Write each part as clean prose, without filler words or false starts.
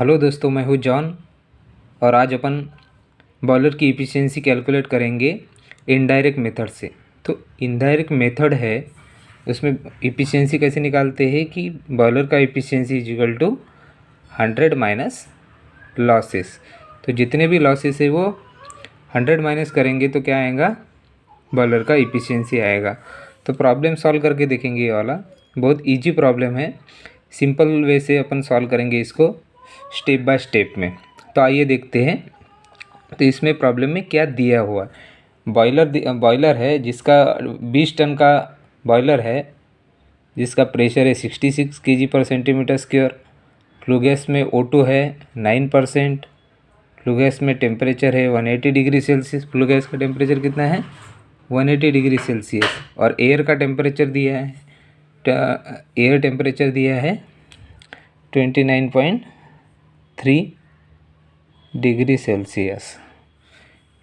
Hello दोस्तों, मैं हूँ जॉन और आज अपन बॉयलर की इफ़िशियंसी कैलकुलेट करेंगे इनडायरेक्ट मेथड से। तो इनडायरेक्ट मेथड है, उसमें इफ़िशियंसी कैसे निकालते हैं कि बॉयलर का efficiency is equal to 100 minus losses. तो जितने भी लॉसेस है वो 100 माइनस करेंगे तो क्या आएगा, बॉयलर का इफ़िशियंसी आएगा। तो प्रॉब्लम सॉल्व करके देखेंगे। ये वाला बहुत इजी प्रॉब्लम है, सिंपल वे से अपन सॉल्व करेंगे इसको स्टेप बाय स्टेप में। तो आइए देखते हैं। तो इसमें प्रॉब्लम में क्या दिया हुआ है। बॉयलर है जिसका 20 टन का बॉयलर है, जिसका प्रेशर है 66 kg पर सेंटीमीटर स्क्वायर। फ्लू गैस में O2 है 9%। फ्लू गैस में टेम्परेचर है 180 डिग्री सेल्सियस। फ्लू गैस का टेम्परेचर कितना है, 180 डिग्री सेल्सियस। और एयर का टेम्परेचर दिया है, एयर टेम्परेचर दिया है 29.3 डिग्री सेल्सियस।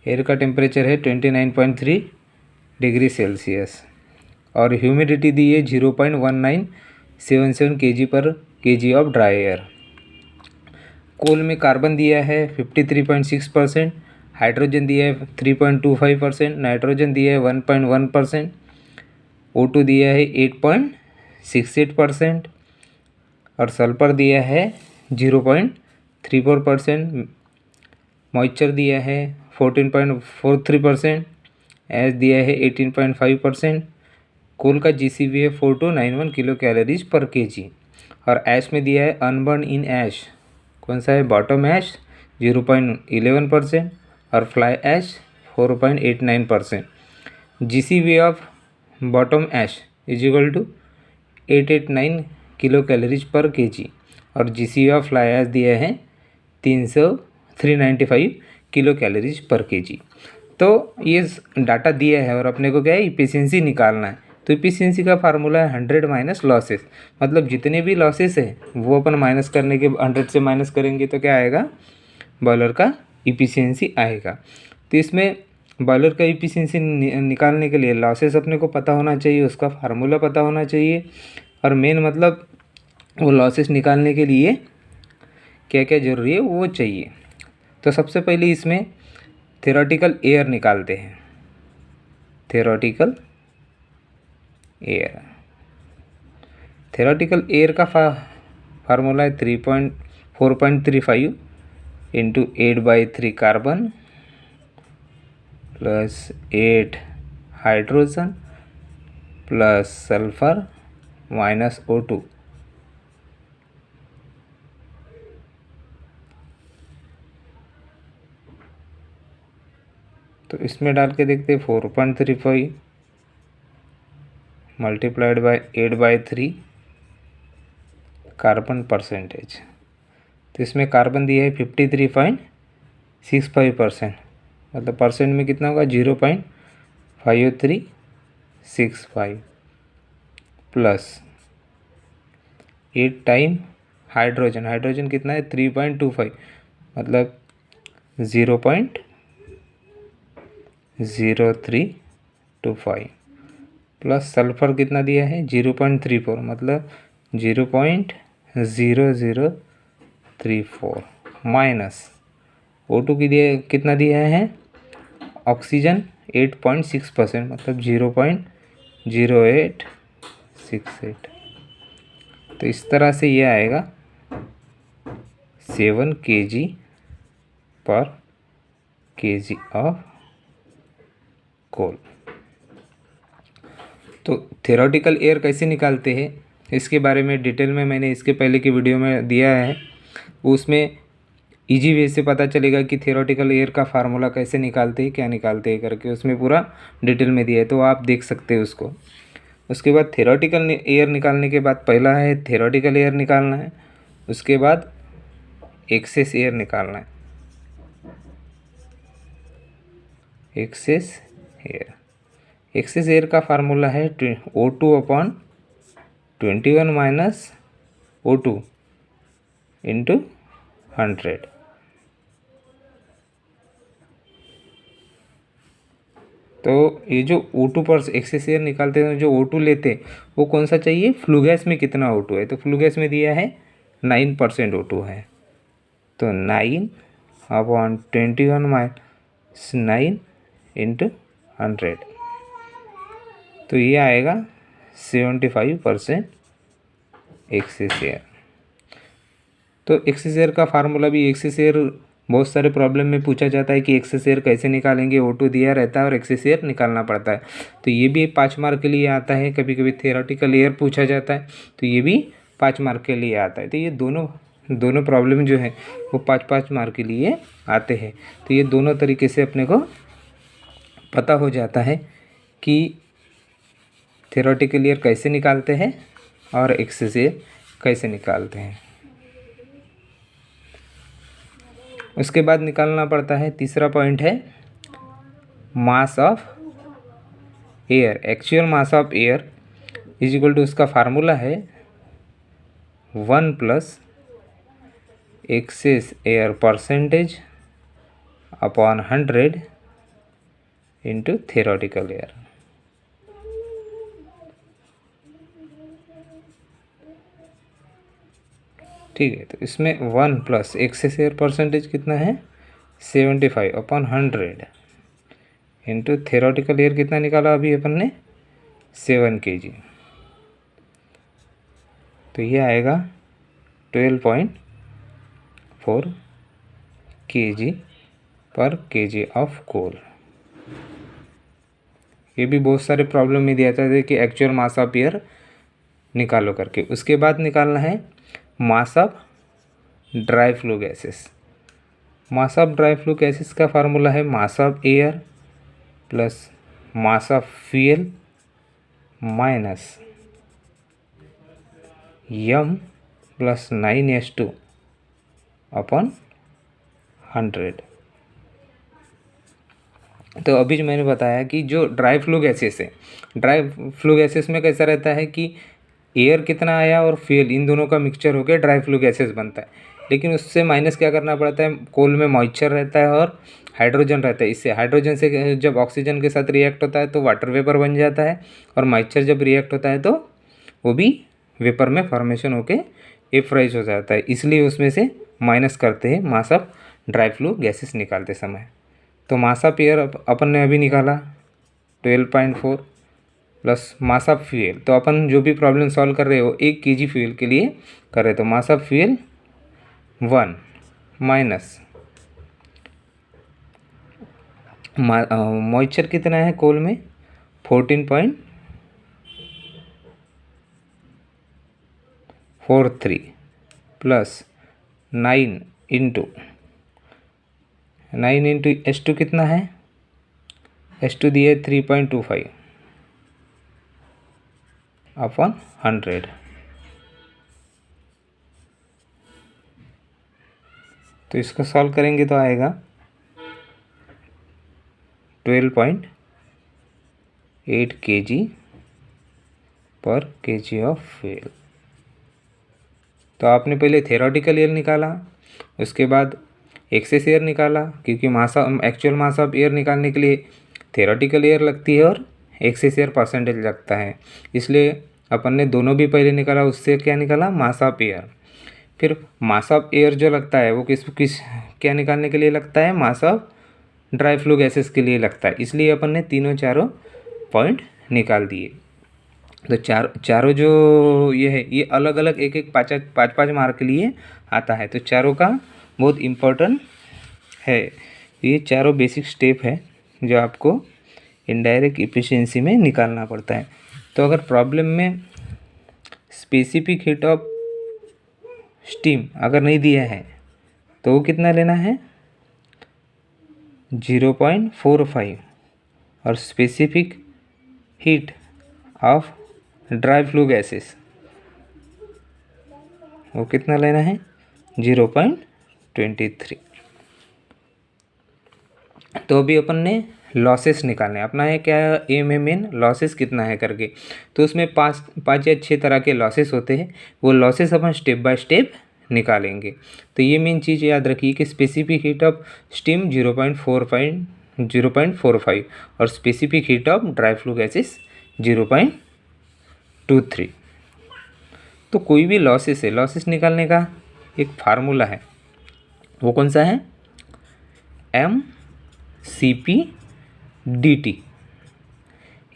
एयर का टेम्परेचर है 29.3 डिग्री सेल्सियस। और ह्यूमिडिटी दी है 0.1977 kg पर kg ऑफ ड्राई एयर। कोल में कार्बन दिया है 53.6%, हाइड्रोजन दिया है 3.25%, नाइट्रोजन दिया है 1.1%, O2 दिया है 8.68% और सल्फर दिया है 0.34%। मॉइस्चर दिया है 14.43%। एच दिया है 18.5%। कोल का GCV है 4291 किलो कैलोरीज पर kg। और ऐश में दिया है अनबर्न इन ऐश, कौन सा है, बॉटम ऐश 0.11% और fly ash 4.89%। GCV of bottom ash is equal to 889 kilo calories per kg और GCV ऑफ फ्लाई ऐश दिया है 395 किलो कैलोरीज पर kg। तो ये डाटा दिया है और अपने को क्या है, इफ़िशियंसी निकालना है। तो इफ़िशियंसी का फार्मूला है 100 माइनस लॉसेस, मतलब जितने भी लॉसेस है वो अपन माइनस करने के 100 से माइनस करेंगे तो क्या आएगा, बॉयलर का इफ़िशियंसी आएगा। तो इसमें बॉयलर का इफ़िशियंसी निकालने के लिए लॉसेस अपने को पता होना चाहिए, उसका फार्मूला पता होना चाहिए। और मेन मतलब वो लॉसेस निकालने के लिए क्या क्या ज़रूरी है वो चाहिए। तो सबसे पहले इसमें थ्योरेटिकल एयर निकालते हैं। थ्योरेटिकल एयर का फार्मूला है 4.35 into 8/3 carbon plus 8 hydrogen plus sulphur minus O2। तो इसमें डाल के देखते हैं 4.35 मल्टीप्लाइड बाय 8/3 कार्बन परसेंटेज। तो इसमें कार्बन दिया है 53.65%, मतलब परसेंट में कितना होगा 0.5365 प्लस 8 टाइम हाइड्रोजन कितना है 3.25, मतलब 0.0325 प्लस सल्फर कितना दिया है 0.34, मतलब 0.0034 माइनस O2 की दिया कितना दिया है, ऑक्सीजन 8.6%, मतलब 0.0868। तो इस तरह से ये आएगा 7 kg पर kg ऑफ कोल। तो थ्योरेटिकल एयर कैसे निकालते हैं इसके बारे में डिटेल में मैंने इसके पहले की वीडियो में दिया है, उसमें इजी वे से पता चलेगा कि थ्योरेटिकल एयर का फार्मूला कैसे निकालते हैं, क्या निकालते हैं करके, उसमें पूरा डिटेल में दिया है, तो आप देख सकते हैं उसको। उसके बाद थ्योरेटिकल एयर निकालने के बाद पहला है थ्योरेटिकल एयर निकालना है, उसके बाद एक्सेस एयर निकालना है। एक्सेस एयर का फार्मूला है O2/21 माइनस O2 इंटू 100। तो ये जो O2 पर एक्सेस एयर निकालते हैं, जो O2 लेते हैं वो कौन सा चाहिए, फ्लू गैस में कितना O2 है। तो फ्लू गैस में दिया है 9% O2 है, तो 9/21 - 9 × 100, तो ये आएगा 75% एक्सेस एयर। तो एक्सेस एयर का फार्मूला भी, एक्सेस एयर बहुत सारे प्रॉब्लम में पूछा जाता है कि एक्सेस एयर कैसे निकालेंगे, O2 दिया रहता है और एक्सेस एयर निकालना पड़ता है। तो ये भी 5 मार्क के लिए आता है। कभी कभी थियोरेटिकल एयर पूछा जाता है, तो ये भी 5 मार्क के लिए आता है। तो ये दोनों प्रॉब्लम जो है वो 5-5 मार्क के लिए आते हैं। तो ये दोनों तरीके से अपने को पता हो जाता है कि थियोरेटिकल एयर कैसे निकालते हैं और एक्सेस एयर कैसे निकालते हैं। उसके बाद निकालना पड़ता है, तीसरा पॉइंट है mass of air. Actual mass of air is equal to, उसका फार्मूला है 1 + excess air percentage upon 100 into theoretical air. ठीक है, तो इसमें 1 + एक्सेस एयर परसेंटेज कितना है 75/100 इंटू थियोरेटिकल एयर कितना निकाला अभी अपन ने 7 kg। तो ये आएगा 12.4 kg/kg ऑफ कोल। ये भी बहुत सारे प्रॉब्लम में दिया था कि एक्चुअल मास ऑफ एयर निकालो करके। उसके बाद निकालना है mass of dry flue gases. Mass of dry flue gases का फार्मूला है mass of air plus mass of fuel minus m + 9s2 upon 100। तो अभी जो मैंने बताया कि जो ड्राई फ्लू गैसेस है, ड्राई फ्लू गैसेस में कैसा रहता है कि एयर कितना आया और फ्यूल, इन दोनों का मिक्सचर होकर ड्राई फ्लू गैसेस बनता है। लेकिन उससे माइनस क्या करना पड़ता है, कोल में मॉइस्चर रहता है और हाइड्रोजन रहता है। इससे हाइड्रोजन से जब ऑक्सीजन के साथ रिएक्ट होता है तो वाटर वेपर बन जाता है, और मॉइस्चर जब रिएक्ट होता है तो वो भी वेपर में फॉर्मेशन होके एफ्राइज हो जाता है। इसलिए उसमें से माइनस करते हैं मास ऑफ ड्राई फ्लू गैसेस निकालते समय। तो मास ऑफ एयर अपन ने अभी निकाला 12.4 प्लस मास ऑफ फ्यूल। तो अपन जो भी प्रॉब्लम सॉल्व कर रहे हो 1 kg फ्यूल के लिए कर रहे, तो mass of fuel 1 minus moisture कितना है कोल में 14.43 प्लस 9 इंटू S2 कितना है, S2 दिया है 3.25 अपॉन 100। तो इसको सॉल्व करेंगे तो आएगा 12.8 kg/kg ऑफ फ्यूल। तो आपने पहले थियोरेटिकल एयर निकाला, उसके बाद एक्सेस एयर निकाला, क्योंकि एक्चुअल मास ऑफ एयर निकालने के लिए थियोरेटिकल एयर लगती है और एक्सेस एयर परसेंटेज लगता है। इसलिए अपन ने दोनों भी पहले निकाला, उससे क्या निकाला मास ऑफ एयर। फिर मास ऑफ एयर जो लगता है वो किस क्या निकालने के लिए लगता है, mass of dry flue gases के लिए लगता है। इसलिए अपन ने चारों पॉइंट निकाल दिए। तो चारों जो ये है ये अलग अलग एक 5-5 मार्क के लिए आता है। तो चारों का बहुत इम्पोर्टेंट है। ये चारों बेसिक स्टेप है जो आपको इनडायरेक्ट एफिशिएंसी में निकालना पड़ता है। तो अगर प्रॉब्लम में स्पेसिफिक हीट ऑफ स्टीम अगर नहीं दिया है तो वो कितना लेना है 0.45, और specific heat of dry flue gases वो कितना लेना है 0.23। तो अभी अपन ने लॉसेस निकालने, अपना है क्या एम है मेन, लॉसेस कितना है करके। तो उसमें 5 या 6 तरह के लॉसेस होते हैं। वो losses upon step by step निकालेंगे। तो ये मेन चीज़ याद रखिए कि स्पेसिफिक हीट ऑफ स्टीम 0.45 और specific heat of dry flue gases 0.23। तो कोई भी लॉसेस है, लॉसेस निकालने का एक फार्मूला है वो कौन सा है, MCP/dT।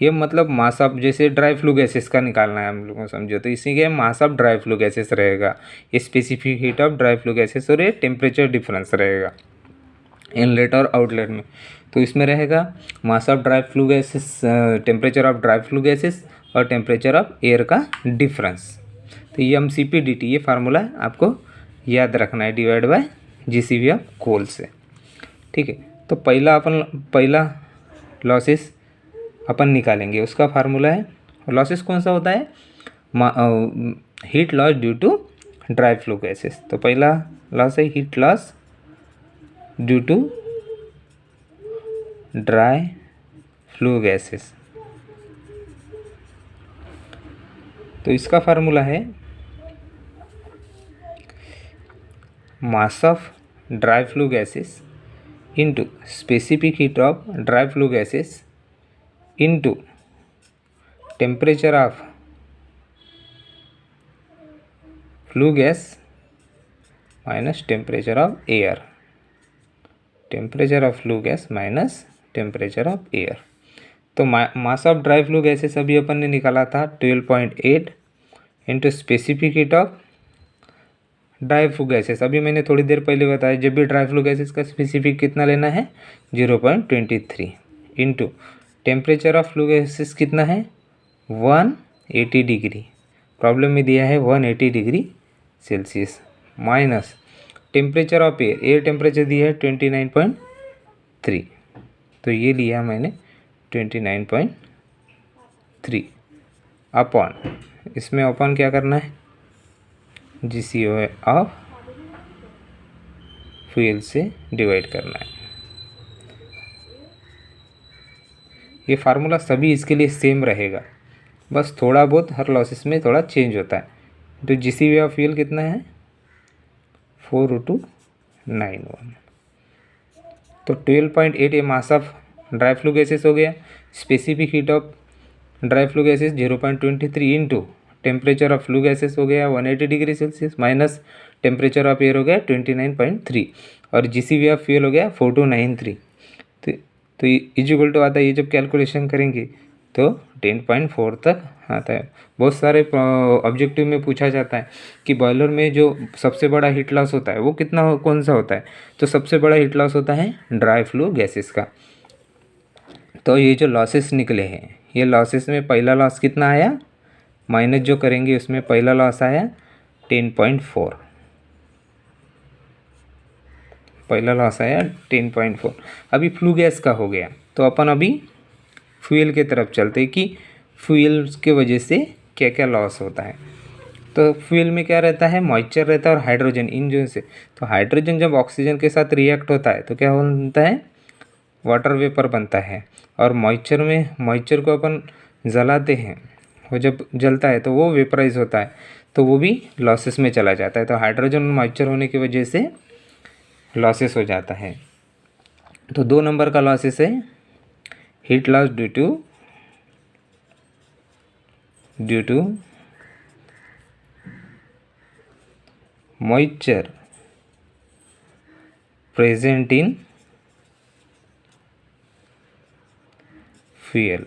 ये मतलब मास ऑफ, जैसे ड्राई फ्लू गैसेस का निकालना है हम लोगों को, समझो तो इसी के mass of dry flue gases रहेगा, specific heat of dry flue gases, और ये टेम्परेचर डिफरेंस रहेगा इनलेट और आउटलेट में। तो इसमें रहेगा mass of dry flue gases, temperature of dry flue gases और टेम्परेचर ऑफ एयर का डिफरेंस। तो ये MCP/dT ये फार्मूला आपको याद रखना है, divide by GCV of coal से, ठीक है। तो पहला लॉसेस अपन निकालेंगे, उसका फार्मूला है, लॉसेस कौन सा होता है, heat loss due to dry flue gases. तो पहला लॉस है heat loss due to dry flue gases. तो इसका फार्मूला है mass of dry flue gases into specific heat of dry flue gases into temperature of flue gas minus temperature of air, temperature of flue gas minus temperature of air. तो mass of dry flue gases अभी अपन ने निकाला था 12.8 into specific heat of dry flue gases. अभी मैंने थोड़ी देर पहले बताया, जब भी ड्राई फ्लू गैसेस का स्पेसिफिक कितना लेना है 0.23 into temperature of flue gases कितना है 180 डिग्री, प्रॉब्लम में दिया है 180 degree Celsius, minus temperature of air, air temperature दिया है 29.3, तो ये लिया मैंने 29.3 अपॉन, इसमें अपॉन क्या करना है GCV ऑफ फ्यूल से डिवाइड करना है। ये फार्मूला सभी इसके लिए सेम रहेगा, बस थोड़ा बहुत हर लॉसेस में थोड़ा चेंज होता है। तो GCV ऑफ फ्यूल कितना है 4√291। तो 12.8 ये मास ऑफ ड्राई फ्लू गैसेस हो गया, specific heat of dry flue gases 0.23 into temperature of flue gases हो गया 180 degree Celsius, minus temperature of air हो गया 29.3 और GCV ऑफ फ्यूल हो गया 4293। तो इक्वल टू आता है, ये जब कैलकुलेशन करेंगे तो 10.4 तक आता है। बहुत सारे ऑब्जेक्टिव में पूछा जाता है कि बॉयलर में जो सबसे बड़ा हीट लॉस होता है वो कितना कौन सा होता है, तो सबसे बड़ा हीट लॉस होता है ड्राई फ्लू गैसेस का। तो ये जो लॉसेस निकले हैं, ये लॉसेस में पहला लॉस कितना आया, माइनस जो करेंगे उसमें पहला लॉस आया 10.4, पहला लॉस आया 10.4। अभी फ्लू गैस का हो गया, तो अपन अभी फ्यूल के तरफ चलते कि फ्यूल के वजह से क्या क्या लॉस होता है। तो फ्यूल में क्या रहता है, मॉइस्चर रहता है और हाइड्रोजन, इन जो से, तो हाइड्रोजन जब ऑक्सीजन के साथ रिएक्ट होता है तो क्या बनता है, वाटर वेपर बनता है। और मॉइस्चर में, मॉइस्चर को अपन जलाते हैं, वो जब जलता है तो वो वेपराइज होता है, तो वो भी लॉसेस में चला जाता है। तो हाइड्रोजन और मॉइस्चर होने की वजह से लॉसेस हो जाता है। तो 2 नंबर का लॉसेस है heat loss due to moisture present in fuel.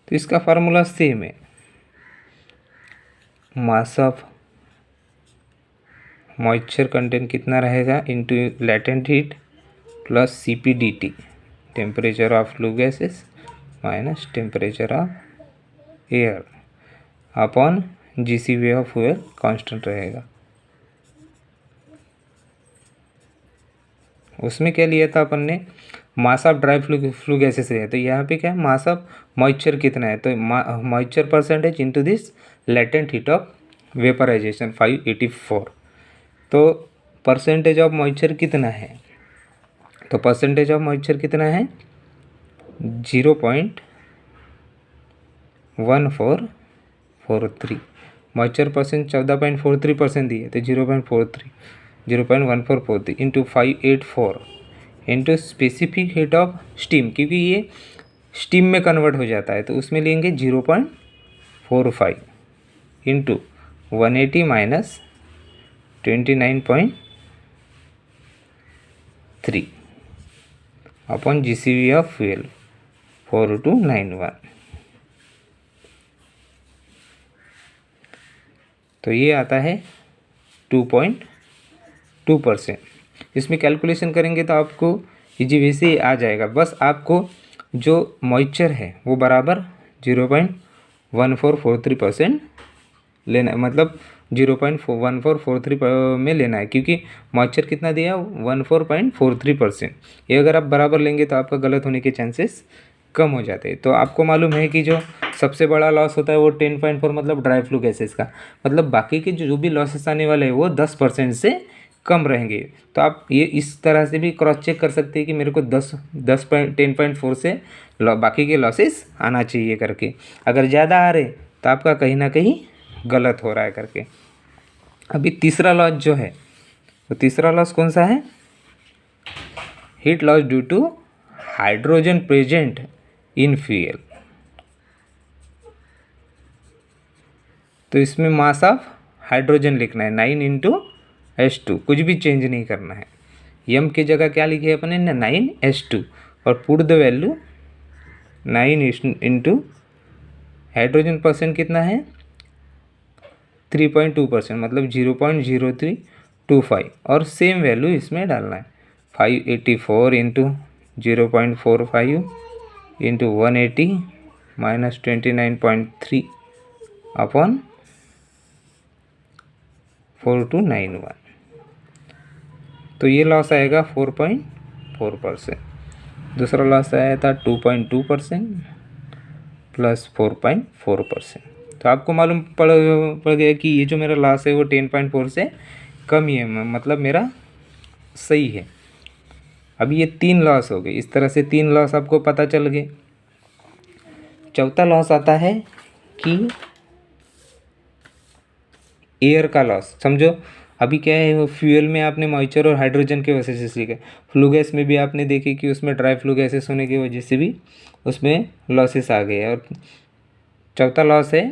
तो इसका फार्मूला सेम है, मास ऑफ मॉइस्चर कंटेंट कितना रहेगा into latent heat plus CP/dT, temperature of flue gases minus temperature of air upon GCV of fuel constant रहेगा। उसमें क्या लिया था अपन ने, मास ऑफ ड्राई फ्लू गैसेस है, तो यहाँ पे क्या है, मास ऑफ मॉइस्चर कितना है, तो moisture percentage into this latent heat of vaporisation 584। तो परसेंटेज ऑफ मॉइस्चर कितना है, तो परसेंटेज ऑफ मॉइस्चर कितना है 0.1443, मॉइस्चर परसेंट 14.43% दिए, तो 0.1443 into 584 into specific heat of steam, क्योंकि ये स्टीम में कन्वर्ट हो जाता है तो उसमें लेंगे 0.45 into 180 minus 29.3 3 upon GCV of fuel 4291। तो ये आता है 2.2%। इसमें कैलकुलेशन करेंगे तो आपको इजी वैसे ही आ जाएगा। बस आपको जो मॉइस्चर है वो बराबर 0.1443% लेना है, मतलब 0.1443 में लेना है, क्योंकि मॉइस्चर कितना दिया 14.43%। ये अगर आप बराबर लेंगे तो आपका गलत होने के चांसेस कम हो जाते हैं। तो आपको मालूम है कि जो सबसे बड़ा लॉस होता है वो 10.4 मतलब ड्राई फ्लू गैसेस का, मतलब बाकी के जो भी लॉसेस आने वाले हैं वो 10% से कम रहेंगे। तो आप ये इस तरह से भी क्रॉस चेक कर सकते हैं कि मेरे को 10.4 से बाकी के लॉसेस आना चाहिए करके। अगर ज़्यादा आ रहे तो आपका कहीं ना कहीं गलत हो रहा है करके। अभी तीसरा लॉस जो है, तो तीसरा लॉस कौन सा है? Heat loss due to hydrogen present in fuel. तो इसमें मास ऑफ हाइड्रोजन लिखना है 9 × H2, कुछ भी चेंज नहीं करना है। यम की जगह क्या लिखे अपने ने 9H2 और put the value 9 × hydrogen percent कितना है 3.2%, मतलब 0.0325 और सेम वैल्यू इसमें डालना है 584 × 0.45 × 180 माइनस 29.3 अपॉन 4291। तो ये लॉस आएगा 4.4%। दूसरा लॉस आया था 2.2% प्लस 4.4%। तो आपको मालूम पड़ गया कि ये जो मेरा लॉस है वो 10.4 से कम ही है, मतलब मेरा सही है। अभी ये 3 लॉस हो गए। इस तरह से 3 लॉस आपको पता चल गए। चौथा लॉस आता है कि एयर का लॉस। समझो अभी क्या है, फ्यूल में आपने मॉइस्चर और हाइड्रोजन के वजह से सीखे। फ्लू गैस में भी आपने देखे कि उसमें ड्राई फ्लू गैसेस होने की वजह से भी उसमें लॉसेस आ गए। और चौथा लॉस है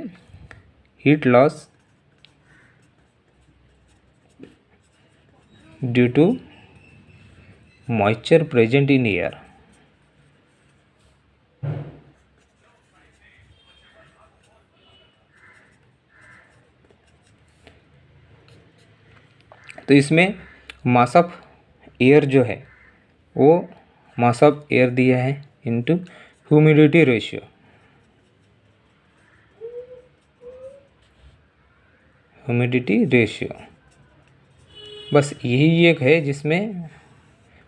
heat loss due to moisture present in air. तो इसमें मास ऑफ एयर जो है वो मास ऑफ एयर दिया है into humidity ratio. Humidity ratio बस यही एक है जिसमें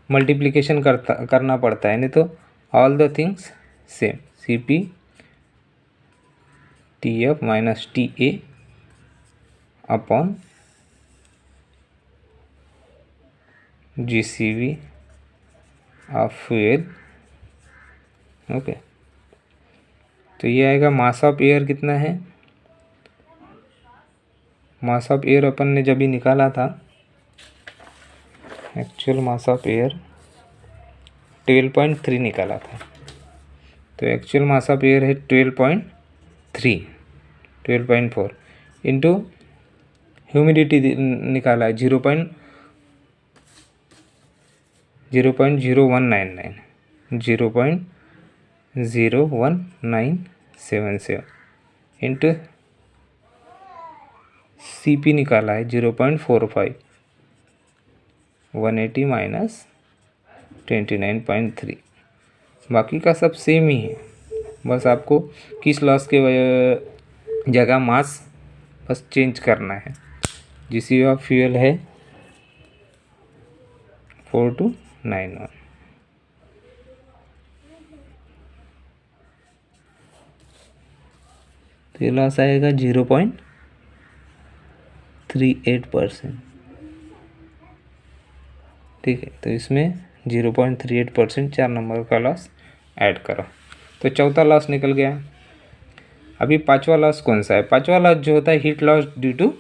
मल्टीप्लिकेशन करना पड़ता है, नहीं तो all the things same. CP TF minus TA upon GCV of fuel. Okay, तो ये आएगा मास ऑफ एयर कितना है। मास ऑफ एयर अपन ने जब भी निकाला था, एक्चुअल मास ऑफ एयर 12.3 निकाला था। तो एक्चुअल मास ऑफ एयर है 12.3, 12.4 इंटू ह्यूमिडिटी निकाला है 0.0199 इंटू CP निकाला है 0.45, 180 माइनस 29.3। बाकी का सब सेम ही है, बस आपको किस लॉस के जगह मास बस चेंज करना है। GCV ऑफ फ्यूल है 4291। तो ये लॉस आएगा 0.38%। ठीक है, तो इसमें 0.38% 4 नंबर का लॉस ऐड करो। तो चौथा लॉस निकल गया। अभी पांचवा लॉस कौन सा है? पांचवा लॉस जो होता है heat loss due to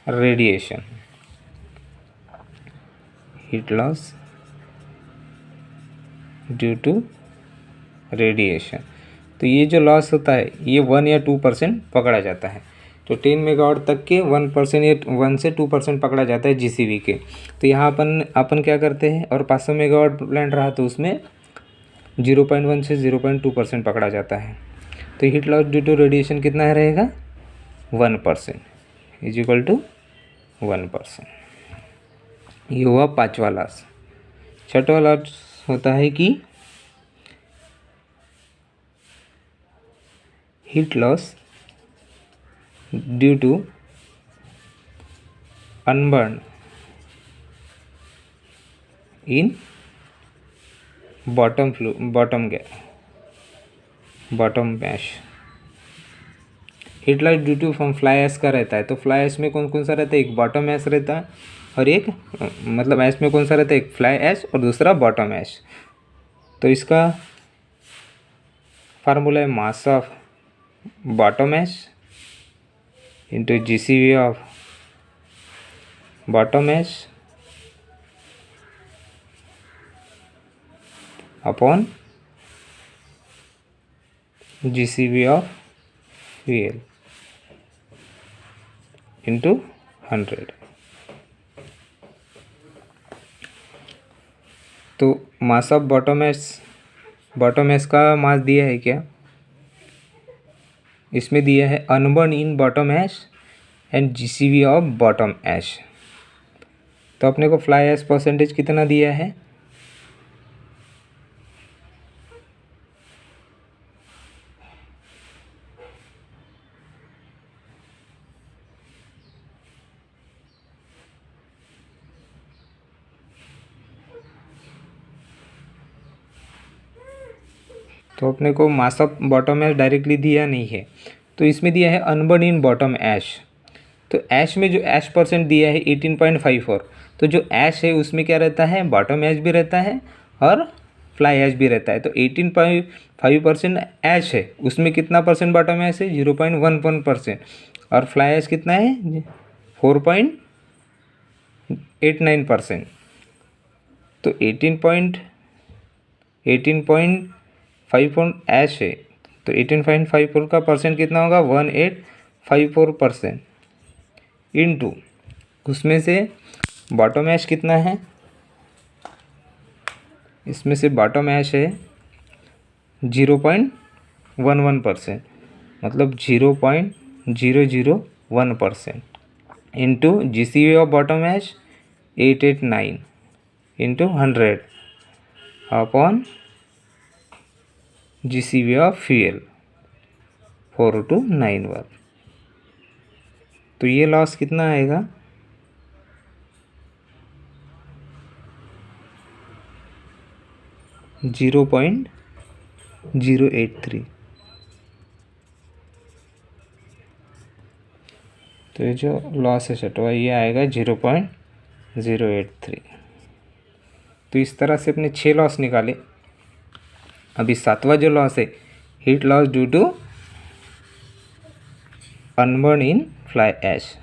radiation. Heat loss due to radiation. तो ये जो लॉस होता है ये 1 या 2% पकड़ा जाता है। तो 10 मेगावाट तक के 1% या 1 से 2% पकड़ा जाता है जीसीवी के। तो यहाँ अपन क्या करते हैं, और 500 मेगावाट प्लांट रहा तो उसमें 0.1 से 0.2% पकड़ा जाता है। तो heat loss due to radiation कितना रहेगा, 1% इज इक्वल टू 1%। ये हुआ पाँचवा लॉस। छठवां लॉस होता है कि heat loss due to unburnt in bottom ash. Heat loss due to from fly ash का रहता है। तो फ्लाई ऐश में कौन कौन सा रहता है, एक बॉटम ऐश रहता है और एक मतलब ऐश में कौन सा रहता है, एक फ्लाई ऐश और दूसरा बॉटम ऐश। तो इसका फार्मूला है mass of bottom ash into GCV of bottom ash upon GCV of fuel into 100। तो मास ऑफ बॉटम ऐश का मास दिया है क्या, इसमें दिया है unburnt in bottom ash and GCV of bottom ash. तो अपने को फ्लाई ऐश परसेंटेज कितना दिया है, तो अपने को mass of bottom ash directly दिया नहीं है, तो इसमें दिया है अनबर्न इन बॉटम ऐश। तो ऐश में जो ऐश परसेंट दिया है 18.54, तो जो ऐश है उसमें क्या रहता है, बॉटम ऐश भी रहता है और फ्लाई ऐश भी रहता है। तो 18.5% ऐश है, उसमें कितना परसेंट बॉटम ऐश है, 0.11%, और फ्लाई ऐश कितना है 4.89%। तो 18.5 ऐश है, तो 18.54 का परसेंट कितना होगा, 1854%, इंटू उसमें से बॉटम ऐश कितना है, इसमें से बॉटम ऐश है 0.11%, मतलब 0.001%, into GCV of bottom ash 889 into 100 upon GCV of fuel 4291। तो ये लॉस कितना आएगा, 0.083। तो ये जो लॉस है छठवा, ये आएगा 0.083। तो इस तरह से अपने 6 लॉस निकाले। अभी सातवां जो लॉस है, heat loss due to unburnt in fly ash.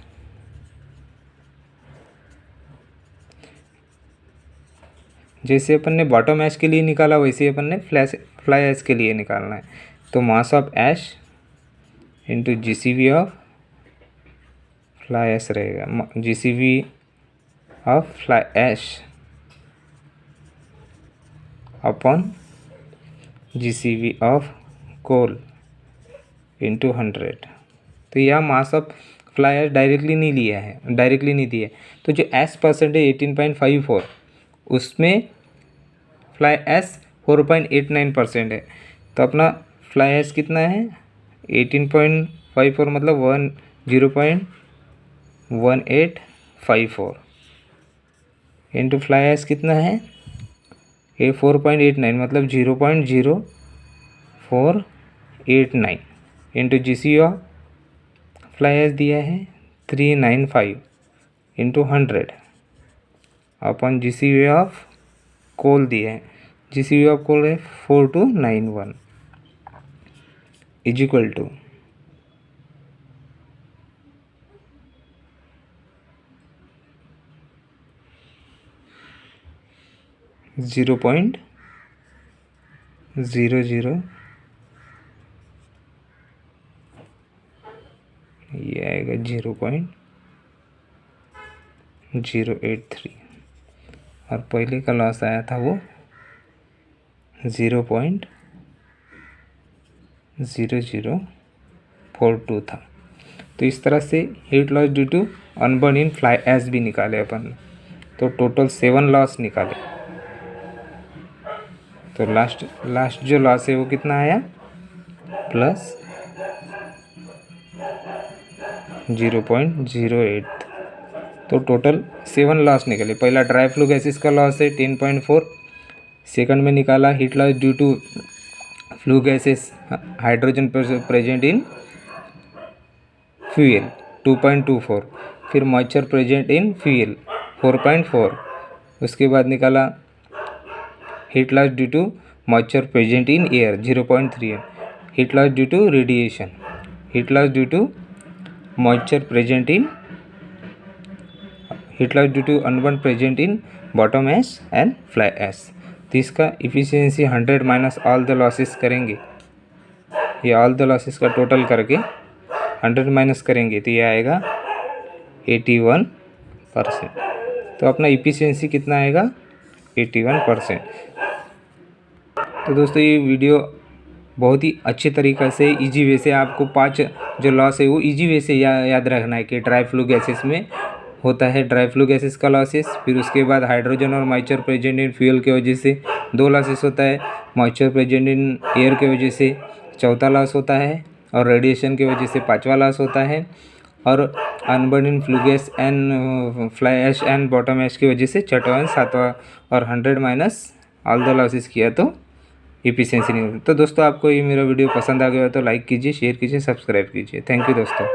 जैसे अपन ने बॉटम ऐश के लिए निकाला वैसे ही अपन ने फ्लाई ऐश के लिए निकालना है। तो mass of ash into GCV of fly ash रहेगा, GCV of fly ash upon GCV of coal into 100। तो यह mass of fly ash directly नहीं दिया है। तो जो एस परसेंट है 18.54, उसमें फ्लाई ऐश 4.89% है। तो अपना फ्लाई ऐश कितना है 18.54, मतलब 0.1854 इंटू फ्लाई ऐश कितना है ये 4.89, मतलब 0.0489 into GC of fly ash दिया है 395 into 100 upon GCV of coal दिया है, जीसीवी ऑफ कोल है 4291 इज इक्वल टू 0.00, ये 0.083 और पहले का लॉस आया था वो 0.0042 था। तो इस तरह से heat loss due to unburnt in fly ash भी निकाले अपन। तो टोटल 7 लॉस निकाले। तो लास्ट जो लॉस है वो कितना आया, प्लस 0.08। तो टोटल 7 लॉस निकले। पहला ड्राई फ्लू गैसेस का लॉस है 10.4। सेकंड में निकाला heat loss due to flue gases hydrogen present in fuel 2.24। फिर मॉइस्चर प्रेजेंट इन फ्यूल 4.4। उसके बाद निकाला heat loss due to moisture present in air 0.3। Heat loss due to radiation, heat loss due to moisture present in, heat loss due to unburnt present in bottom ash and fly ash. तो इसका efficiency 100 minus all the losses करेंगे। ये all the losses का total करके 100 minus करेंगे तो ये आएगा 81%। तो अपना इफिशियंसी कितना आएगा, 81%। तो दोस्तों ये वीडियो बहुत ही अच्छे तरीक़े से इजी वे से आपको 5 जो लॉस है वो इजी वे से याद रखना है कि ड्राई फ्लू गैसेस में होता है ड्राई फ्लू गैसेस का लॉसेस। फिर उसके बाद हाइड्रोजन और मॉइस्चर प्रेजेंट इन फ्यूल की वजह से 2 लॉसेस होता है। मॉइस्चर प्रेजेंट इन एयर की वजह से चौथा लॉस होता है और रेडिएशन की वजह से 5वां लॉस होता है। और unburnt in flue gas and fly ash and bottom ash की वजह से 6वां 7वां और 100 माइनस ऑल द लॉसेस किया तो इफिशियंसी नहीं होती। तो दोस्तों आपको ये मेरा वीडियो पसंद आ गया हो तो लाइक कीजिए, शेयर कीजिए, सब्सक्राइब कीजिए। थैंक यू दोस्तों।